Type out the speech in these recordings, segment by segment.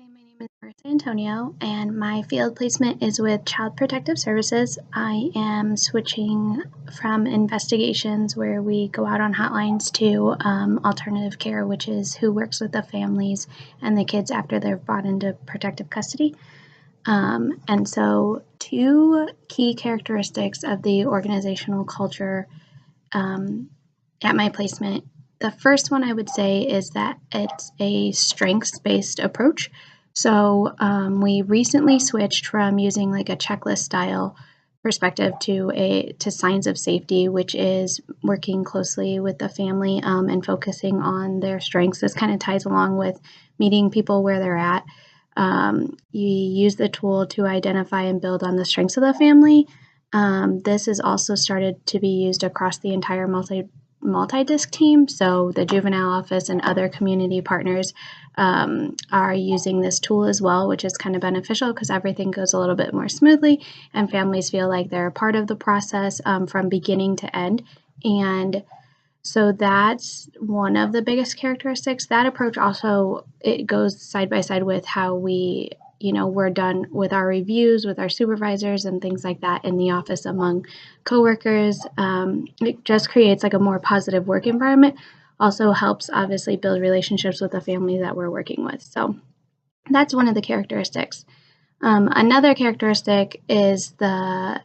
My name is Marissa Antonio, and my field placement is with Child Protective Services. I am switching from investigations where we go out on hotlines to alternative care, which is who works with the families and the kids after they're brought into protective custody. And so, two key characteristics of the organizational culture at my placement. The first one I would say is that it's a strengths-based approach. So we recently switched from using like a checklist style perspective to signs of safety, which is working closely with the family and focusing on their strengths. This kind of ties along with meeting people where they're at. You use the tool to identify and build on the strengths of the family. This is also started to be used across the entire multi-disc team. So the juvenile office and other community partners are using this tool as well, which is kind of beneficial because everything goes a little bit more smoothly and families feel like they're a part of the process from beginning to end. And so that's one of the biggest characteristics. That approach also, it goes side by side with how we're done with our reviews with our supervisors and things like that in the office among coworkers. It just creates like a more positive work environment. Also helps obviously build relationships with the family that we're working with. So that's one of the characteristics. Another characteristic is that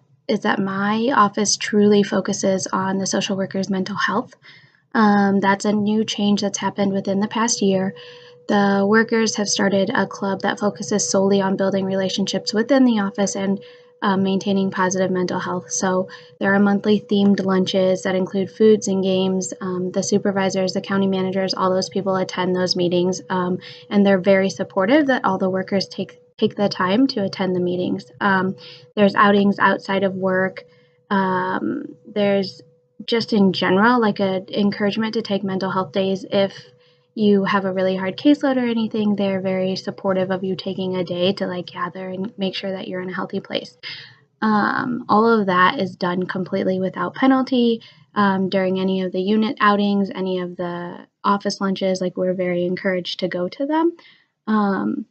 my office truly focuses on the social worker's mental health. That's a new change that's happened within the past year. The workers have started a club that focuses solely on building relationships within the office and maintaining positive mental health. So there are monthly themed lunches that include foods and games. The supervisors, the county managers, all those people attend those meetings, and they're very supportive that all the workers take the time to attend the meetings. There's outings outside of work. There's just in general like an encouragement to take mental health days if you have a really hard caseload or anything. They're very supportive of you taking a day to like gather and make sure that you're in a healthy place. All of that is done completely without penalty during any of the unit outings, any of the office lunches. Like we're very encouraged to go to them. And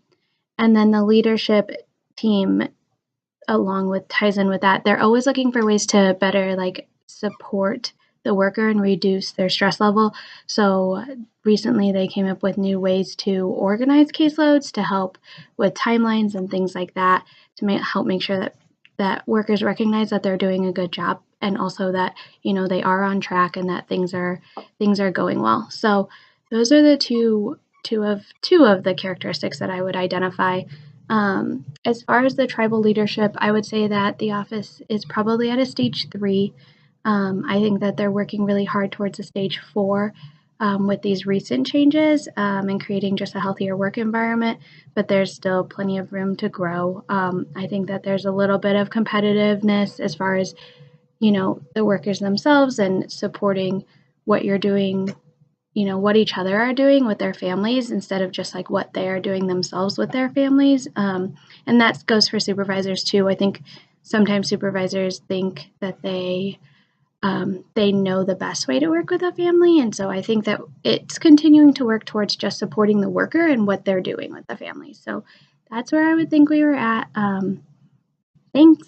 then the leadership team, along with ties in with that, they're always looking for ways to better like support the worker and reduce their stress level. So recently they came up with new ways to organize caseloads to help with timelines and things like that to help make sure that workers recognize that they're doing a good job and also that they are on track and that things are going well. So those are the two of the characteristics that I would identify. As far as the tribal leadership, I would say that the office is probably at a stage 3. I think that they're working really hard towards a stage 4 with these recent changes and creating just a healthier work environment, but there's still plenty of room to grow. I think that there's a little bit of competitiveness as far as, the workers themselves and supporting what you're doing, what each other are doing with their families instead of just like what they are doing themselves with their families. And that goes for supervisors too. I think sometimes supervisors think that they know the best way to work with a family. And so I think that it's continuing to work towards just supporting the worker and what they're doing with the family. So that's where I would think we were at. Thanks.